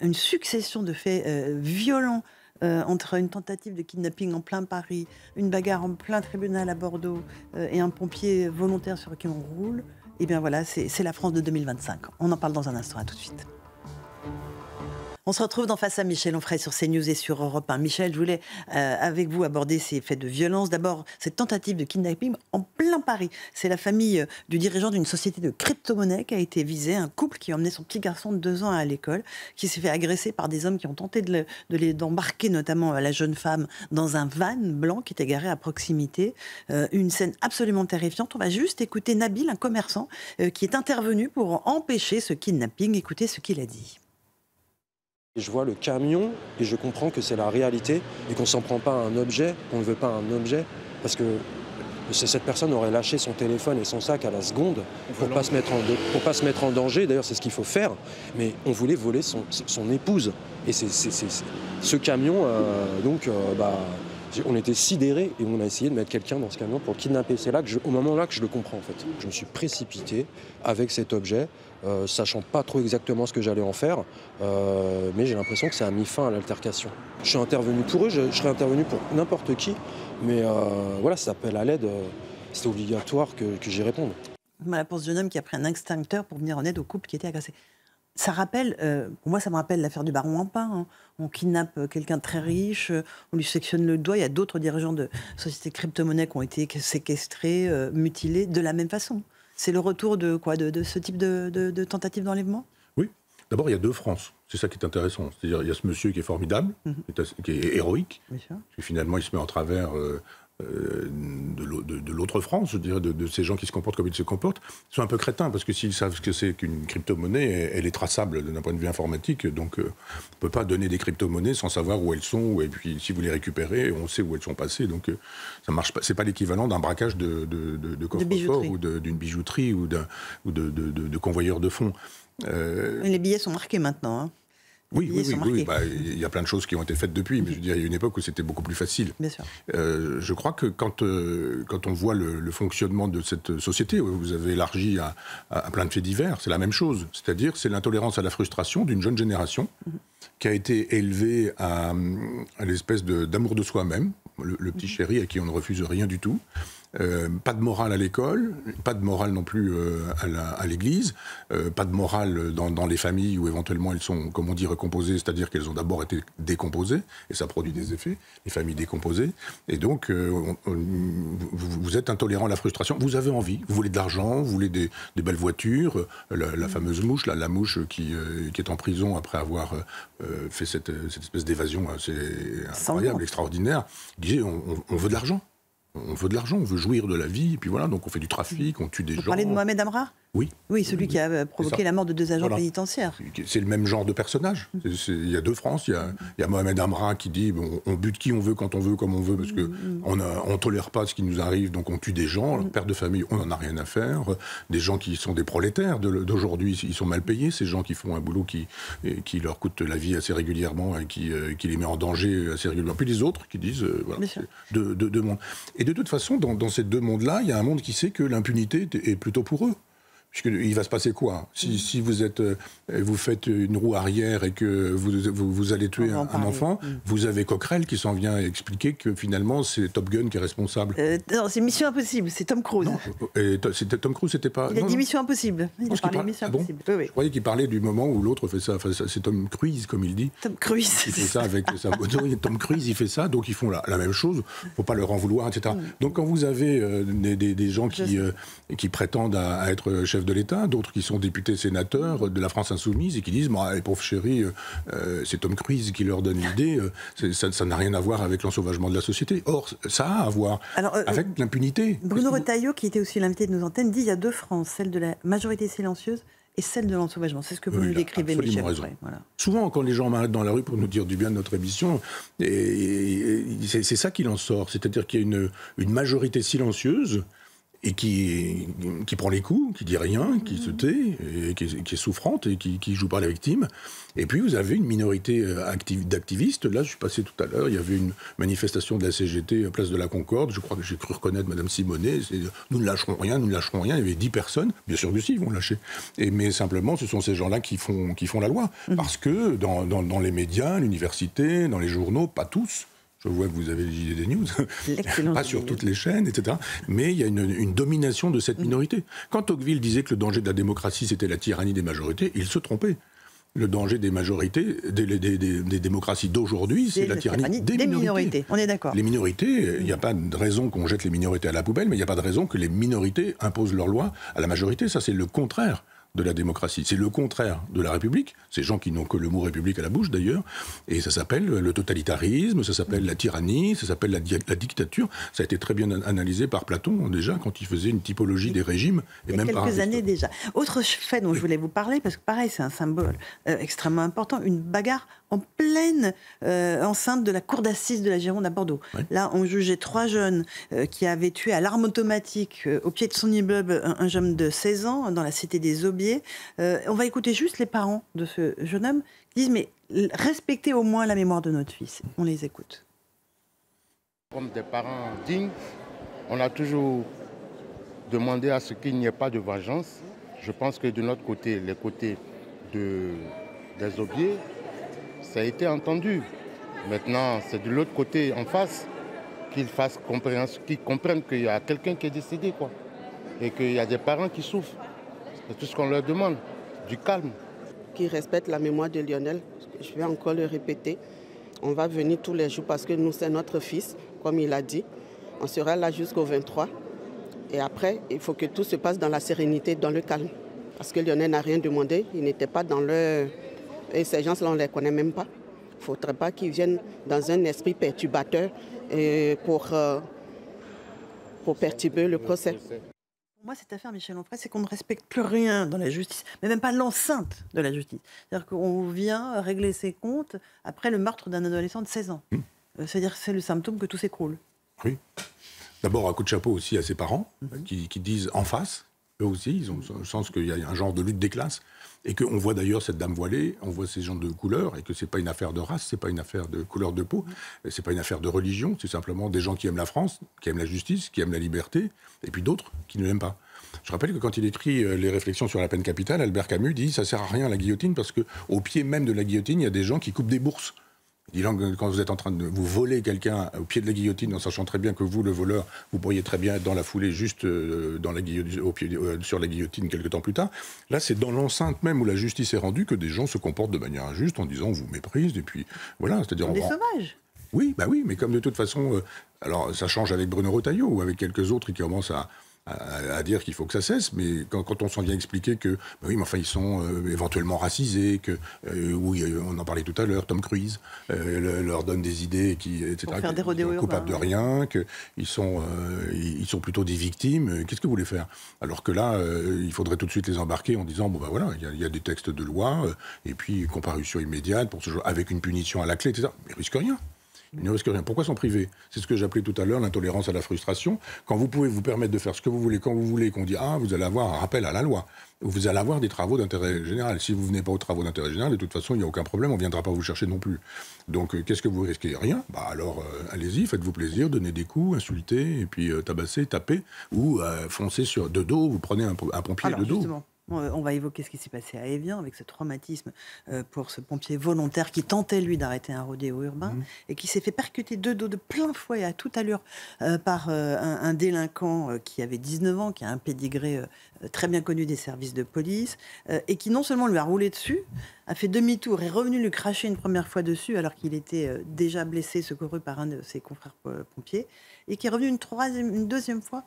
une succession de faits violents, entre une tentative de kidnapping en plein Paris, une bagarre en plein tribunal à Bordeaux et un pompier volontaire sur qui on roule. Et bien voilà, c'est la France de 2025. On en parle dans un instant, à tout de suite. On se retrouve dans Face à Michel Onfray sur CNews et sur Europe 1. Michel, je voulais avec vous aborder ces faits de violence. D'abord, cette tentative de kidnapping en plein Paris. C'est la famille du dirigeant d'une société de crypto-monnaie qui a été visée. Un couple qui emmenait son petit garçon de 2 ans à l'école, qui s'est fait agresser par des hommes qui ont tenté d'embarquer notamment la jeune femme dans un van blanc qui était garé à proximité. Une scène absolument terrifiante. On va juste écouter Nabil, un commerçant, qui est intervenu pour empêcher ce kidnapping. Écoutez ce qu'il a dit. Je vois le camion et je comprends que c'est la réalité et qu'on ne s'en prend pas à un objet, qu'on ne veut pas un objet, parce que cette personne aurait lâché son téléphone et son sac à la seconde pour pas se mettre en danger. D'ailleurs, c'est ce qu'il faut faire. Mais on voulait voler son épouse. Et ce camion, on était sidérés et on a essayé de mettre quelqu'un dans ce camion pour le kidnapper. C'est au moment là que je le comprends en fait. Je me suis précipité avec cet objet, sachant pas trop exactement ce que j'allais en faire, mais j'ai l'impression que ça a mis fin à l'altercation. Je suis intervenu pour eux, je serais intervenu pour n'importe qui, mais voilà, ça appelle à l'aide, c'est obligatoire que j'y réponde. Voilà pour ce jeune homme qui a pris un extincteur pour venir en aide au couple qui était agressé. Ça rappelle, pour moi, ça me rappelle l'affaire du baron Ampin. Hein. On kidnappe quelqu'un de très riche, on lui sectionne le doigt. Il y a d'autres dirigeants de sociétés crypto-monnaies qui ont été séquestrés, mutilés de la même façon. C'est le retour de ce type de tentative d'enlèvement ? Oui. D'abord, il y a 2 France. C'est ça qui est intéressant. C'est-à-dire, il y a ce monsieur qui est formidable, qui est héroïque, qui finalement, il se met en travers de l'autre France, je dirais, de ces gens qui se comportent comme ils se comportent, sont un peu crétins, parce que s'ils savent ce que c'est qu'une crypto-monnaie, elle est traçable d'un point de vue informatique, donc on ne peut pas donner des crypto-monnaies sans savoir où elles sont, et puis si vous les récupérez, on sait où elles sont passées, donc ça marche pas. C'est pas l'équivalent d'un braquage de coffre-fort ou d'une bijouterie ou de convoyeur de fonds. Les billets sont marqués maintenant, hein. Oui, il y a plein de choses qui ont été faites depuis, mais je veux dire, il y a une époque où c'était beaucoup plus facile. Bien sûr. Je crois que quand on voit le fonctionnement de cette société, vous avez élargi à plein de faits divers, c'est la même chose. C'est-à-dire, c'est l'intolérance à la frustration d'une jeune génération qui a été élevée à l'espèce d'amour de soi-même, le petit chéri à qui on ne refuse rien du tout. Pas de morale à l'école, pas de morale non plus à l'église, pas de morale dans les familles où éventuellement elles sont, comme on dit, recomposées, c'est-à-dire qu'elles ont d'abord été décomposées, et ça produit des effets, les familles décomposées, et donc vous êtes intolérant à la frustration, vous avez envie, vous voulez de l'argent, vous voulez des belles voitures, la fameuse mouche, la mouche qui est en prison après avoir fait cette espèce d'évasion assez incroyable, extraordinaire, disait on veut de l'argent. On veut de l'argent, on veut jouir de la vie, et puis voilà, donc on fait du trafic, on tue des gens. Vous parlez de Mohamed Amra ? Oui. Oui, celui qui a provoqué la mort de 2 agents pénitentiaires. C'est le même genre de personnage. Il y a 2 France. Il y a Mohamed Amra qui dit on bute qui on veut, quand on veut, comme on veut, parce qu'on ne tolère pas ce qui nous arrive, donc on tue des gens. Père de famille, on n'en a rien à faire. Des gens qui sont des prolétaires d'aujourd'hui, ils sont mal payés. Ces gens qui font un boulot qui leur coûte la vie assez régulièrement et qui les met en danger assez régulièrement. Puis les autres qui disent voilà, deux mondes. Et de toute façon, dans ces 2 mondes-là, il y a un monde qui sait que l'impunité est plutôt pour eux. Puisqu'il va se passer quoi ? Si vous faites une roue arrière et que vous allez tuer un enfant, vous avez Coquerel qui s'en vient expliquer que finalement c'est Top Gun qui est responsable. Non, c'est Mission Impossible, c'est Tom Cruise. Non, c'était Tom Cruise, c'était pas... Il a dit Mission Impossible. Il a parlé Mission Impossible. Oui. Je croyais qu'il parlait du moment où l'autre fait ça. Enfin, c'est Tom Cruise, comme il dit. Tom Cruise. Il fait ça avec sa moto. Tom Cruise, il fait ça, donc ils font la même chose. Il ne faut pas leur en vouloir, etc. Donc quand vous avez des gens qui prétendent à être chefs de l'État, d'autres qui sont députés, sénateurs de la France insoumise et qui disent les pauvres chéris, c'est Tom Cruise qui leur donne l'idée, ça n'a rien à voir avec l'ensauvagement de la société. Or, ça a à voir avec l'impunité. Bruno Retailleau, qui était aussi l'invité de nos antennes, dit il y a 2 France, celle de la majorité silencieuse et celle de l'ensauvagement. C'est ce que vous nous décrivez, Michel. Voilà. Souvent, quand les gens m'arrêtent dans la rue pour nous dire du bien de notre émission, c'est ça qu'il en sort. C'est-à-dire qu'il y a une majorité silencieuse et qui prend les coups, qui dit rien, qui se tait, et qui est souffrante et qui joue par la victime. Et puis vous avez une minorité d'activistes. Là, je suis passé tout à l'heure, il y avait une manifestation de la CGT à Place de la Concorde. Je crois que j'ai cru reconnaître Madame Simonet. Nous ne lâcherons rien, nous ne lâcherons rien. Il y avait 10 personnes. Bien sûr que si, ils vont lâcher. Mais simplement, ce sont ces gens-là qui font la loi. Parce que dans les médias, l'université, dans les journaux, pas tous. Je vois que vous avez les JDD News, pas sur toutes les chaînes, etc. Mais il y a une domination de cette minorité. Quand Tocqueville disait que le danger de la démocratie, c'était la tyrannie des majorités, il se trompait. Le danger des majorités, des démocraties d'aujourd'hui, c'est la tyrannie des minorités. On est d'accord. Les minorités, il n'y a pas de raison qu'on jette les minorités à la poubelle, mais il n'y a pas de raison que les minorités imposent leurs lois à la majorité. Ça, c'est le contraire de la démocratie. C'est le contraire de la République. Ces gens qui n'ont que le mot République à la bouche, d'ailleurs. Et ça s'appelle le totalitarisme, ça s'appelle la tyrannie, ça s'appelle la dictature. Ça a été très bien analysé par Platon, déjà, quand il faisait une typologie des régimes. Il y a quelques années déjà. Autre fait dont je voulais vous parler, parce que pareil, c'est un symbole extrêmement important, une bagarre en pleine enceinte de la cour d'assises de la Gironde à Bordeaux. Oui. Là, on jugeait 3 jeunes qui avaient tué à l'arme automatique au pied de son immeuble un jeune de 16 ans dans la cité des Aubiers. On va écouter juste les parents de ce jeune homme qui disent mais respectez au moins la mémoire de notre fils. On les écoute. Comme des parents dignes, on a toujours demandé à ce qu'il n'y ait pas de vengeance. Je pense que de notre côté, les côtés des Aubiers, ça a été entendu. Maintenant, c'est de l'autre côté, en face, qu'ils comprennent qu'il y a quelqu'un qui est décédé, quoi. Et qu'il y a des parents qui souffrent. C'est tout ce qu'on leur demande, du calme. Qu'ils respectent la mémoire de Lionel. Je vais encore le répéter. On va venir tous les jours parce que nous, c'est notre fils, comme il a dit. On sera là jusqu'au 23. Et après, il faut que tout se passe dans la sérénité, dans le calme. Parce que Lionel n'a rien demandé. Il n'était pas dans leur... Et ces gens-là, on ne les connaît même pas. Il ne faudrait pas qu'ils viennent dans un esprit perturbateur pour pour perturber le procès. Pour moi, cette affaire, Michel Onfray, c'est qu'on ne respecte plus rien dans la justice, mais même pas l'enceinte de la justice. C'est-à-dire qu'on vient régler ses comptes après le meurtre d'un adolescent de 16 ans. C'est-à-dire que c'est le symptôme que tout s'écroule. Oui. D'abord, un coup de chapeau aussi à ses parents, qui disent en face, eux aussi, ils ont le sens qu'il y a un genre de lutte des classes, et qu'on voit d'ailleurs cette dame voilée, on voit ces gens de couleur, et que c'est pas une affaire de race, c'est pas une affaire de couleur de peau, c'est pas une affaire de religion, c'est simplement des gens qui aiment la France, qui aiment la justice, qui aiment la liberté, et puis d'autres qui ne l'aiment pas. Je rappelle que quand il écrit les réflexions sur la peine capitale, Albert Camus dit « ça sert à rien la guillotine, parce qu'au pied même de la guillotine, il y a des gens qui coupent des bourses ». Il dit, quand vous êtes en train de vous voler quelqu'un au pied de la guillotine, en sachant très bien que vous, le voleur, vous pourriez très bien être dans la foulée, juste dans la sur la guillotine quelques temps plus tard. Là, c'est dans l'enceinte même où la justice est rendue que des gens se comportent de manière injuste en disant on vous méprise, et puis voilà. C'est-à-dire, des sauvages. Oui, bah oui, mais comme de toute façon, alors ça change avec Bruno Retailleau ou avec quelques autres qui commencent à dire qu'il faut que ça cesse, mais quand on s'en vient expliquer que, bah oui, mais enfin, ils sont éventuellement racisés, que, oui, on en parlait tout à l'heure, Tom Cruise leur donne des idées, etc. Pour faire des rodéos urbains. Coupables de rien, qu'ils sont plutôt des victimes. Qu'est-ce que vous voulez faire? Alors que là, il faudrait tout de suite les embarquer en disant, bon, bah voilà, il y a des textes de loi, et puis comparution immédiate, pour ce genre, avec une punition à la clé, etc. Mais ils risquent rien. Ils ne risquent rien. Pourquoi s'en priver? C'est ce que j'appelais tout à l'heure l'intolérance à la frustration. Quand vous pouvez vous permettre de faire ce que vous voulez, quand vous voulez, qu'on dit « Ah, vous allez avoir un rappel à la loi », vous allez avoir des travaux d'intérêt général. Si vous ne venez pas aux travaux d'intérêt général, de toute façon, il n'y a aucun problème, on ne viendra pas vous chercher non plus. Donc, qu'est-ce que vous risquez? Rien. Bah alors, allez-y, faites-vous plaisir, donnez des coups, insultez, et puis tabassez, tapez, ou foncez de dos, vous prenez un pompier de dos. Justement. On va évoquer ce qui s'est passé à Évian avec ce traumatisme pour ce pompier volontaire qui tentait, lui, d'arrêter un rodéo urbain et qui s'est fait percuter de dos de plein fouet à toute allure par un délinquant qui avait 19 ans, qui a un pédigré très bien connu des services de police et qui non seulement lui a roulé dessus, a fait demi-tour et est revenu lui cracher une première fois dessus alors qu'il était déjà blessé, secouru par un de ses confrères pompiers, et qui est revenu une deuxième fois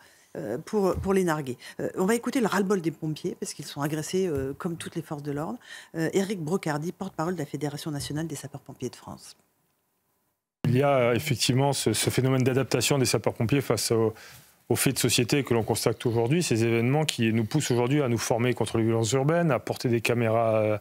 pour les narguer. On va écouter le ras-le-bol des pompiers, parce qu'ils sont agressés comme toutes les forces de l'ordre. Éric Brocardi, porte-parole de la Fédération nationale des sapeurs-pompiers de France. Il y a effectivement ce phénomène d'adaptation des sapeurs-pompiers face aux faits de société que l'on constate aujourd'hui, ces événements qui nous poussent aujourd'hui à nous former contre les violences urbaines, à porter des caméras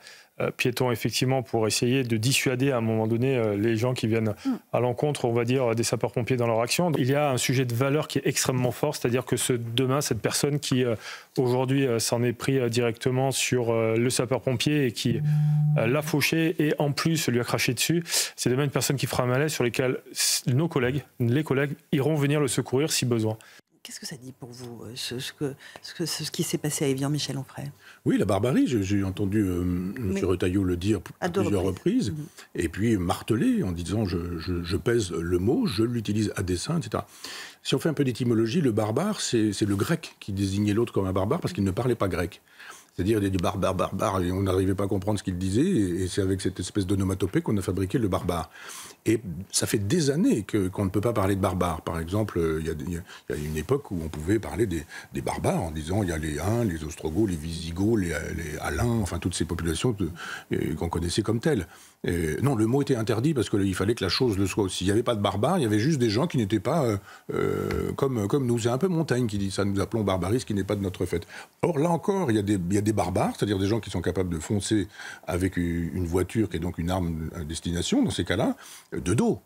piétons effectivement pour essayer de dissuader à un moment donné les gens qui viennent à l'encontre, on va dire, des sapeurs-pompiers dans leur action. Il y a un sujet de valeur qui est extrêmement fort, c'est-à-dire que demain, cette personne qui aujourd'hui s'en est pris directement sur le sapeur-pompier et qui l'a fauché et en plus lui a craché dessus, c'est demain une personne qui fera un malaise sur lesquels les collègues iront venir le secourir si besoin. Qu'est-ce que ça dit pour vous, ce qui s'est passé à Évian, Michel Onfray? Oui, la barbarie, j'ai entendu M. Retailleau le dire à plusieurs reprises, et puis marteler en disant je pèse le mot, je l'utilise à dessein, etc. Si on fait un peu d'étymologie, le barbare, c'est le grec qui désignait l'autre comme un barbare parce qu'il ne parlait pas grec. C'est-à-dire des barbares, et on n'arrivait pas à comprendre ce qu'il disait, et c'est avec cette espèce d'onomatopée qu'on a fabriqué le barbare. Et ça fait des années qu'on ne peut pas parler de barbares. Par exemple, il y a une époque où on pouvait parler des barbares en disant il y a les Huns, les Ostrogoths, les Visigoths, les Alains, enfin toutes ces populations qu'on connaissait comme telles. Non, le mot était interdit parce qu'il fallait que la chose le soit aussi. Il n'y avait pas de barbares, il y avait juste des gens qui n'étaient pas comme nous. C'est un peu Montaigne qui dit ça, nous appelons barbarie ce qui n'est pas de notre fait. Or, là encore, il y a des barbares, c'est-à-dire des gens qui sont capables de foncer avec une voiture qui est donc une arme à destination, dans ces cas-là, de dos.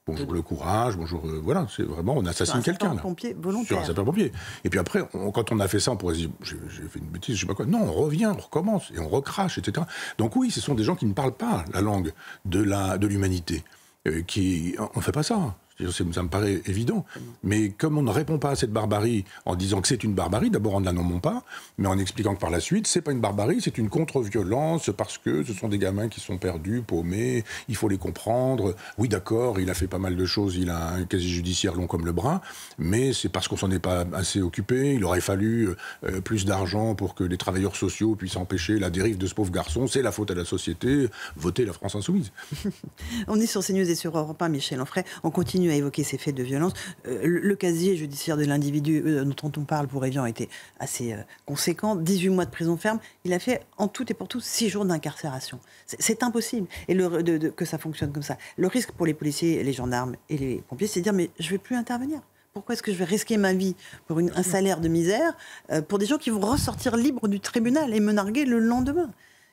Bonjour le courage, bonjour... voilà, c'est vraiment, on assassine quelqu'un. Sur un sapeur-pompier volontaire. Sur un sapeur-pompier. Et puis après, quand on a fait ça, on pourrait se dire, j'ai fait une bêtise, je sais pas quoi. Non, on revient, on recommence, et on recrache, etc. Donc oui, ce sont des gens qui ne parlent pas la langue de l'humanité. On ne fait pas ça. Ça me paraît évident. Mais comme on ne répond pas à cette barbarie en disant que c'est une barbarie, d'abord en ne la nommant pas, mais en expliquant que par la suite, c'est pas une barbarie, c'est une contre-violence parce que ce sont des gamins qui sont perdus, paumés, il faut les comprendre. Oui, d'accord, il a fait pas mal de choses, il a un casier judiciaire long comme le bras, mais c'est parce qu'on s'en est pas assez occupé. Il aurait fallu plus d'argent pour que les travailleurs sociaux puissent empêcher la dérive de ce pauvre garçon. C'est la faute à la société. Votez la France insoumise. On est sur CNews et sur Europe 1, Michel Onfray. On continue à évoquer ces faits de violence. Le casier judiciaire de l'individu dont on parle pour Évian était assez conséquent. 18 mois de prison ferme. Il a fait en tout et pour tout 6 jours d'incarcération. C'est impossible et que ça fonctionne comme ça. Le risque pour les policiers, les gendarmes et les pompiers, c'est de dire mais je ne vais plus intervenir. Pourquoi est-ce que je vais risquer ma vie pour un salaire de misère pour des gens qui vont ressortir libres du tribunal et me narguer le lendemain?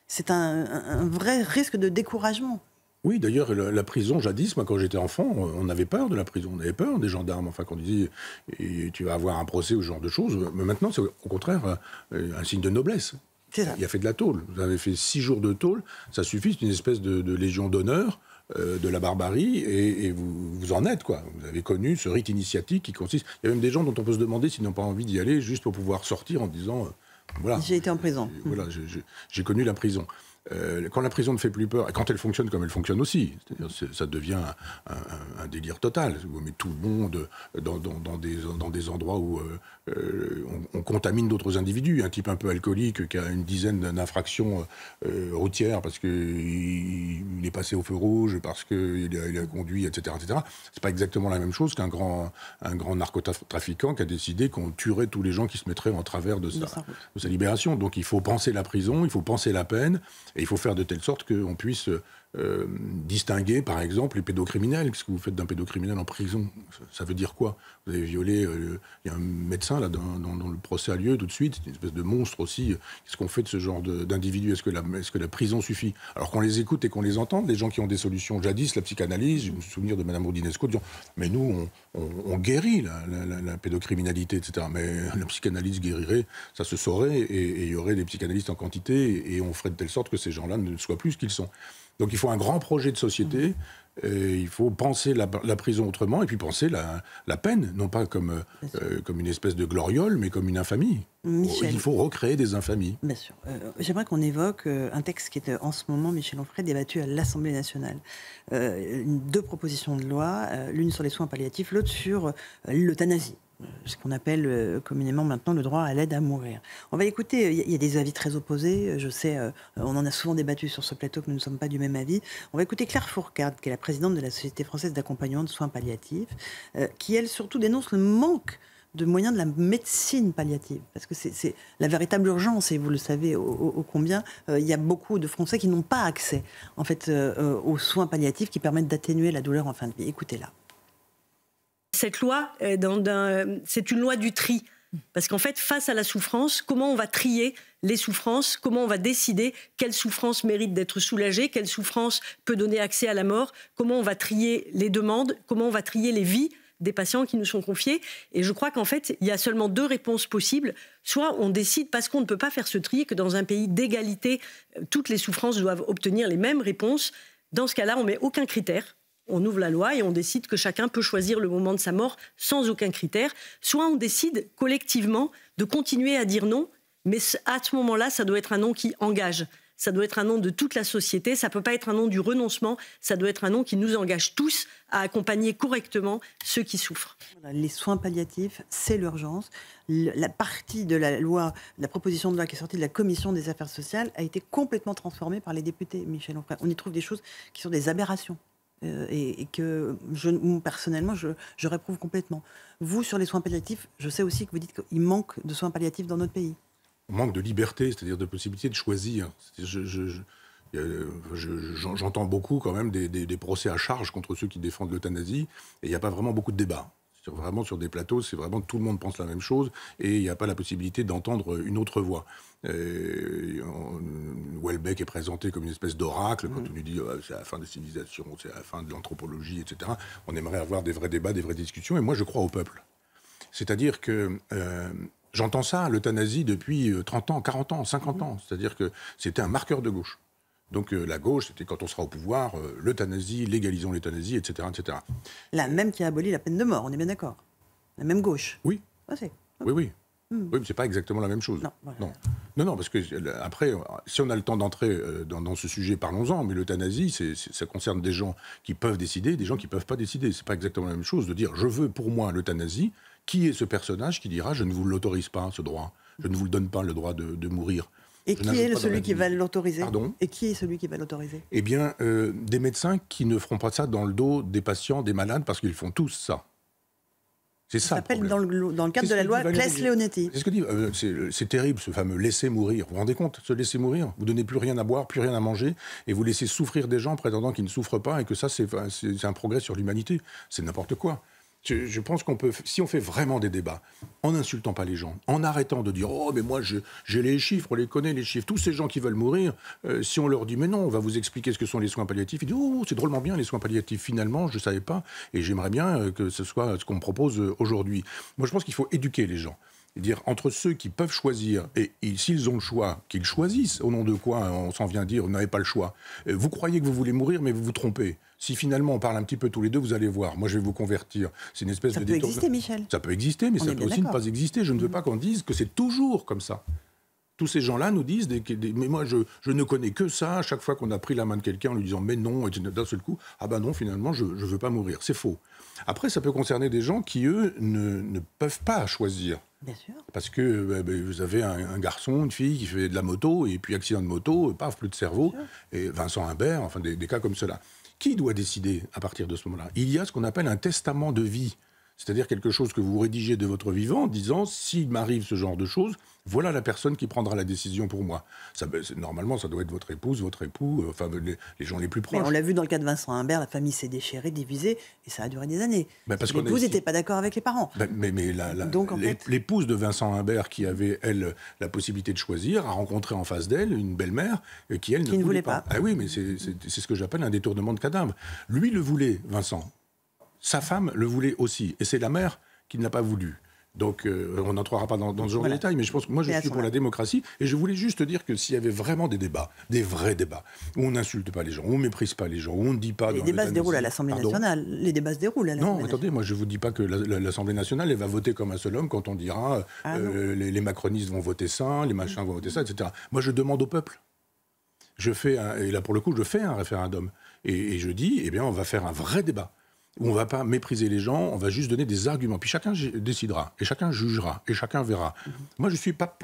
C'est un vrai risque de découragement. Oui, d'ailleurs, la prison, jadis, moi, quand j'étais enfant, on avait peur de la prison, on avait peur des gendarmes. Enfin, quand on disait tu vas avoir un procès ou ce genre de choses. Mais maintenant, c'est au contraire un signe de noblesse. Il a fait de la tôle. Vous avez fait 6 jours de tôle, ça suffit, c'est une espèce de légion d'honneur de la barbarie, et vous en êtes, quoi. Vous avez connu ce rite initiatique qui consiste... Il y a même des gens dont on peut se demander s'ils n'ont pas envie d'y aller juste pour pouvoir sortir en disant... voilà, j'ai été en prison. Voilà, j'ai connu la prison. Quand la prison ne fait plus peur, et quand elle fonctionne comme elle fonctionne aussi, c'est-à-dire ça devient un délire total. Vous mettez tout le monde dans des endroits où on contamine d'autres individus. Un type un peu alcoolique qui a une dizaine d'infractions routières parce qu'il est passé au feu rouge, parce qu'il a conduit, etc., etc. C'est pas exactement la même chose qu'un grand narcotrafiquant qui a décidé qu'on tuerait tous les gens qui se mettraient en travers de sa libération. Donc il faut penser la prison, il faut penser la peine. Et il faut faire de telle sorte qu'on puisse distinguer, par exemple, les pédocriminels. Qu'est-ce que vous faites d'un pédocriminel en prison? Ça veut dire quoi? Vous avez violé... Il y a un médecin, là, dont le procès a lieu tout de suite. C'est une espèce de monstre aussi. Qu'est-ce qu'on fait de ce genre d'individus? Est-ce que la prison suffit? Alors qu'on les écoute et qu'on les entende, les gens qui ont des solutions. Jadis, la psychanalyse, je me souviens de Mme Roudinesco disant « Mais nous, on guérit la pédocriminalité, etc. » Mais la psychanalyse guérirait, ça se saurait, et il y aurait des psychanalystes en quantité, et on ferait de telle sorte que ces gens-là ne soient plus ce qu'ils sont. Donc il faut un grand projet de société, il faut penser la prison autrement, et puis penser la peine, non pas comme une espèce de gloriole, mais comme une infamie. Michel. Il faut recréer des infamies. Bien sûr. J'aimerais qu'on évoque un texte qui est en ce moment, Michel Onfray, débattu à l'Assemblée nationale. 2 propositions de loi, l'une sur les soins palliatifs, l'autre sur l'euthanasie. Ce qu'on appelle communément maintenant le droit à l'aide à mourir. On va écouter, il y a des avis très opposés, je sais, on en a souvent débattu sur ce plateau que nous ne sommes pas du même avis. On va écouter Claire Fourcade, qui est la présidente de la Société française d'accompagnement de soins palliatifs, qui elle surtout dénonce le manque de moyens de la médecine palliative, parce que c'est la véritable urgence, et vous le savez ô combien, il y a beaucoup de Français qui n'ont pas accès en fait, aux soins palliatifs qui permettent d'atténuer la douleur en fin de vie. Écoutez-la. Cette loi, c'est une loi du tri. Parce qu'en fait, face à la souffrance, comment on va trier les souffrances? Comment on va décider quelle souffrance mérite d'être soulagée? Quelle souffrance peut donner accès à la mort? Comment on va trier les demandes? Comment on va trier les vies des patients qui nous sont confiés? Et je crois qu'en fait, il y a seulement 2 réponses possibles. Soit on décide, parce qu'on ne peut pas faire ce tri, que dans un pays d'égalité, toutes les souffrances doivent obtenir les mêmes réponses. Dans ce cas-là, on ne met aucun critère. On ouvre la loi et on décide que chacun peut choisir le moment de sa mort sans aucun critère. Soit on décide collectivement de continuer à dire non, mais à ce moment-là, ça doit être un non qui engage. Ça doit être un non de toute la société. Ça ne peut pas être un non du renoncement. Ça doit être un non qui nous engage tous à accompagner correctement ceux qui souffrent. Les soins palliatifs, c'est l'urgence. La partie de la loi, la proposition de loi qui est sortie de la Commission des affaires sociales a été complètement transformée par les députés, Michel Onfray. On y trouve des choses qui sont des aberrations. Et que, personnellement, je réprouve complètement. Vous, sur les soins palliatifs, je sais aussi que vous dites qu'il manque de soins palliatifs dans notre pays. On manque de liberté, c'est-à-dire de possibilité de choisir. J'entends beaucoup quand même des procès à charge contre ceux qui défendent l'euthanasie, et il n'y a pas vraiment beaucoup de débats. Vraiment sur des plateaux, c'est vraiment tout le monde pense la même chose, et il n'y a pas la possibilité d'entendre une autre voix. Houellebecq est présenté comme une espèce d'oracle quand on lui dit c'est la fin des civilisations, c'est la fin de l'anthropologie, etc. On aimerait avoir des vrais débats, des vraies discussions, et moi je crois au peuple. C'est-à-dire que j'entends ça, l'euthanasie, depuis 30 ans, 40 ans, 50 ans. C'est-à-dire que c'était un marqueur de gauche. Donc la gauche, c'était quand on sera au pouvoir, l'euthanasie, légalisons l'euthanasie, etc., etc. La même qui a aboli la peine de mort, on est bien d'accord. La même gauche. Oui. Ah, oui. Oui, mais c'est pas exactement la même chose. Non, voilà. Non, parce que après, si on a le temps d'entrer dans ce sujet, parlons-en. Mais l'euthanasie, ça concerne des gens qui peuvent décider, des gens qui peuvent pas décider. C'est pas exactement la même chose de dire je veux pour moi l'euthanasie. Qui est ce personnage qui dira je ne vous l'autorise pas ce droit, je ne vous le donne pas le droit de mourir? Et qui est celui qui va l'autoriser? Pardon? Et qui est celui qui va l'autoriser? Eh bien, des médecins qui ne feront pas ça dans le dos des patients, des malades, parce qu'ils font tous ça. C'est ça. Ça s'appelle dans le cadre de la loi Claes-Leonetti. C'est ce que dit. C'est terrible, ce fameux laisser mourir. Vous vous rendez compte, se laisser mourir? Vous donnez plus rien à boire, plus rien à manger, et vous laissez souffrir des gens prétendant qu'ils ne souffrent pas, et que ça, c'est un progrès sur l'humanité. C'est n'importe quoi. Je pense qu'on peut, si on fait vraiment des débats, en n'insultant pas les gens, en arrêtant de dire « Oh, mais moi, j'ai les chiffres, on les connaît, les chiffres. » Tous ces gens qui veulent mourir, si on leur dit « Mais non, on va vous expliquer ce que sont les soins palliatifs », ils disent « Oh, c'est drôlement bien, les soins palliatifs. Finalement, je ne savais pas, et j'aimerais bien que ce soit ce qu'on me propose aujourd'hui. » Moi, je pense qu'il faut éduquer les gens. Dire entre ceux qui peuvent choisir, et s'ils ont le choix, qu'ils choisissent, au nom de quoi on s'en vient dire, vous n'avez pas le choix. Vous croyez que vous voulez mourir, mais vous vous trompez. Si finalement on parle un petit peu tous les deux, vous allez voir. Moi, je vais vous convertir. C'est une espèce de détournement. Ça peut exister, Michel. Ça peut exister, mais ça peut aussi ne pas exister. Je ne veux pas qu'on dise que c'est toujours comme ça. Tous ces gens-là nous disent, mais moi je ne connais que ça, à chaque fois qu'on a pris la main de quelqu'un en lui disant mais non, et d'un seul coup, ah ben non, finalement je ne veux pas mourir. C'est faux. Après, ça peut concerner des gens qui, eux, ne peuvent pas choisir. Bien sûr. Parce que vous avez un garçon, une fille qui fait de la moto, et puis accident de moto, paf, plus de cerveau, et Vincent Imbert, enfin des cas comme cela. Qui doit décider à partir de ce moment-là? Il y a ce qu'on appelle un testament de vie. C'est-à-dire quelque chose que vous rédigez de votre vivant en disant « s'il m'arrive ce genre de choses, voilà la personne qui prendra la décision pour moi ». Normalement, ça doit être votre épouse, votre époux, enfin les gens les plus proches. Mais on l'a vu dans le cas de Vincent Imbert, la famille s'est déchirée, divisée, et ça a duré des années. L'épouse n'était pas d'accord avec les parents. Donc, l'épouse de Vincent Imbert, qui avait, elle, la possibilité de choisir, a rencontré en face d'elle une belle-mère qui, elle, ne voulait pas. Ah oui, mais c'est ce que j'appelle un détournement de cadavre. Lui le voulait, Vincent. Sa femme le voulait aussi, et c'est la mère qui ne l'a pas voulu. Donc, on n'entrera pas dans ce genre de détails, mais je pense que moi, je suis pour la démocratie, et je voulais juste dire que s'il y avait vraiment des débats, des vrais débats, où on n'insulte pas les gens, où on ne méprise pas les gens, où on ne dit pas... Les débats se déroulent à l'Assemblée nationale. Les débats se déroulent à l'Assemblée nationale. Non, attendez, moi, je ne vous dis pas que l'Assemblée nationale, elle va voter comme un seul homme quand on dira les macronistes vont voter ça, les machins vont voter ça, etc. Moi, je demande au peuple. Et là, pour le coup, je fais un référendum. Et je dis, eh bien, on va faire un vrai débat. Où on ne va pas mépriser les gens, on va juste donner des arguments. Puis chacun décidera, et chacun jugera, et chacun verra. Moi, je ne suis pas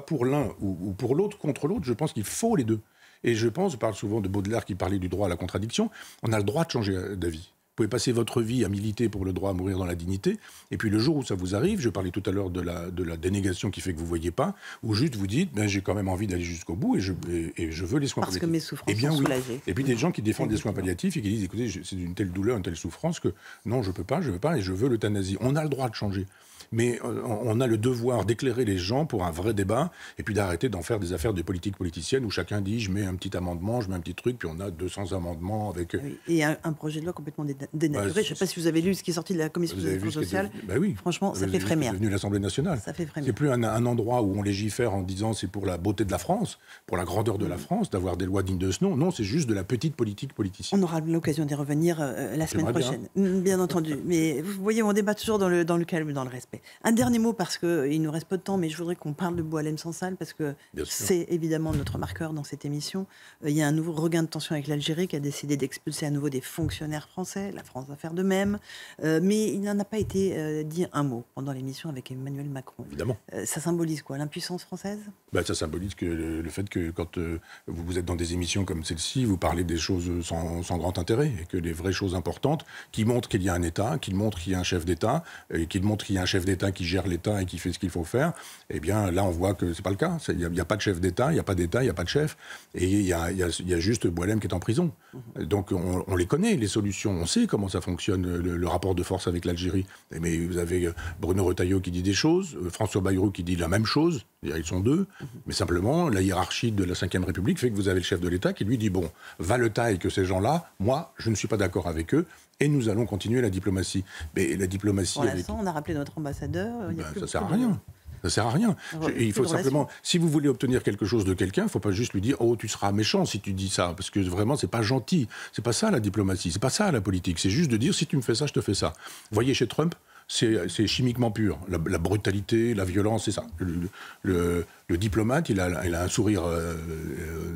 pour l'un ou pour l'autre, contre l'autre, je pense qu'il faut les deux. Et je parle souvent de Baudelaire qui parlait du droit à la contradiction, on a le droit de changer d'avis. Vous pouvez passer votre vie à militer pour le droit à mourir dans la dignité, et puis le jour où ça vous arrive, je parlais tout à l'heure de la dénégation qui fait que vous ne voyez pas, ou juste vous dites, j'ai quand même envie d'aller jusqu'au bout, et je veux les soins palliatifs. Parce que mes souffrances sont soulagées. Et puis des gens qui défendent des soins palliatifs et qui disent, écoutez, c'est une telle douleur, une telle souffrance que non, je ne veux pas, et je veux l'euthanasie. On a le droit de changer. Mais on a le devoir d'éclairer les gens pour un vrai débat, et puis d'arrêter d'en faire des affaires de politique politicienne où chacun dit je mets un petit amendement, je mets un petit truc, puis on a 200 amendements avec... Et un projet de loi complètement dénaturé. Je ne sais pas si vous avez lu ce qui est sorti de la Commission des affaires sociales. Oui. Franchement, ça fait frémir. C'est devenu l'Assemblée nationale. Ça fait frémir. C'est plus un endroit où on légifère en disant c'est pour la beauté de la France, pour la grandeur de la France, d'avoir des lois dignes de ce nom. Non, c'est juste de la petite politique politicienne. On aura l'occasion d'y revenir la semaine prochaine. Bien entendu. Mais vous voyez, on débat toujours dans le calme, dans le respect. Un dernier mot, parce qu'il nous reste peu de temps, mais je voudrais qu'on parle de Boualem Sansal, parce que c'est évidemment notre marqueur dans cette émission. Il y a un nouveau regain de tension avec l'Algérie qui a décidé d'expulser à nouveau des fonctionnaires français. La France va faire de même. Mais il n'en a pas été dit un mot pendant l'émission avec Emmanuel Macron. Évidemment. Ça symbolise quoi? L'impuissance française? Ça symbolise que le fait que quand vous êtes dans des émissions comme celle-ci, vous parlez des choses sans grand intérêt, et que les vraies choses importantes, qui montrent qu'il y a un État, qui montrent qu'il y a un chef d'État, et qui montrent qu'il y a un chef d'État qui gère l'État et qui fait ce qu'il faut faire, eh bien là on voit que c'est pas le cas. Il n'y a pas de chef d'État, il n'y a pas d'État, il n'y a pas de chef, et il y a juste Boualem qui est en prison. Donc on les connaît, les solutions, on sait comment ça fonctionne, le rapport de force avec l'Algérie. Mais vous avez Bruno Retailleau qui dit des choses, François Bayrou qui dit la même chose, ils sont deux, mais simplement la hiérarchie de la Ve République fait que vous avez le chef de l'État qui lui dit bon, va le taille que ces gens-là, moi je ne suis pas d'accord avec eux, et nous allons continuer la diplomatie. Mais la diplomatie... Pour l'instant, on a rappelé notre ambassadeur... ça sert à rien. Ça sert à rien. Il faut simplement, si vous voulez obtenir quelque chose de quelqu'un, il ne faut pas juste lui dire « Oh, tu seras méchant si tu dis ça », parce que vraiment, c'est pas gentil. C'est pas ça la diplomatie, c'est pas ça la politique. C'est juste de dire « Si tu me fais ça, je te fais ça ». Vous voyez, chez Trump, c'est chimiquement pur. La brutalité, la violence, c'est ça. Le diplomate, il a un sourire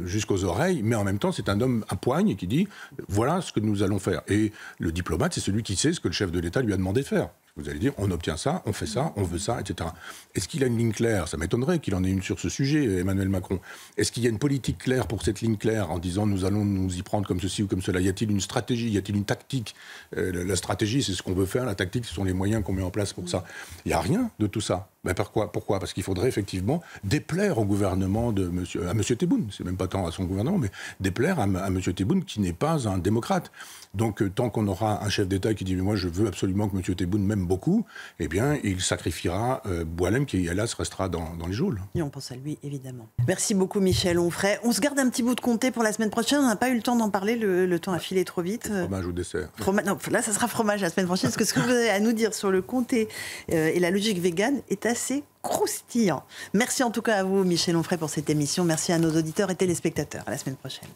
jusqu'aux oreilles, mais en même temps, c'est un homme à poigne qui dit « Voilà ce que nous allons faire ». Et le diplomate, c'est celui qui sait ce que le chef de l'État lui a demandé de faire. Vous allez dire, on obtient ça, on fait ça, on veut ça, etc. Est-ce qu'il a une ligne claire? Ça m'étonnerait qu'il en ait une sur ce sujet, Emmanuel Macron. Est-ce qu'il y a une politique claire pour cette ligne claire en disant nous allons nous y prendre comme ceci ou comme cela? Y a-t-il une stratégie? Y a-t-il une tactique? La stratégie, c'est ce qu'on veut faire. La tactique, ce sont les moyens qu'on met en place pour ça. Il n'y a rien de tout ça. Ben pourquoi Parce qu'il faudrait effectivement déplaire au gouvernement à M. Tebboune, c'est même pas tant à son gouvernement, mais déplaire à M. Tebboune qui n'est pas un démocrate. Donc tant qu'on aura un chef d'État qui dit « mais moi je veux absolument que M. Tebboune m'aime beaucoup », eh bien il sacrifiera Boualem qui hélas restera dans les geôles. Et on pense à lui évidemment. Merci beaucoup Michel Onfray. On se garde un petit bout de comté pour la semaine prochaine, on n'a pas eu le temps d'en parler, le temps a filé trop vite. Fromage au dessert. Non, là ça sera fromage la semaine prochaine, parce que ce que vous avez à nous dire sur le comté et la logique végane est assez croustillant. Merci en tout cas à vous Michel Onfray pour cette émission, merci à nos auditeurs et téléspectateurs. À la semaine prochaine.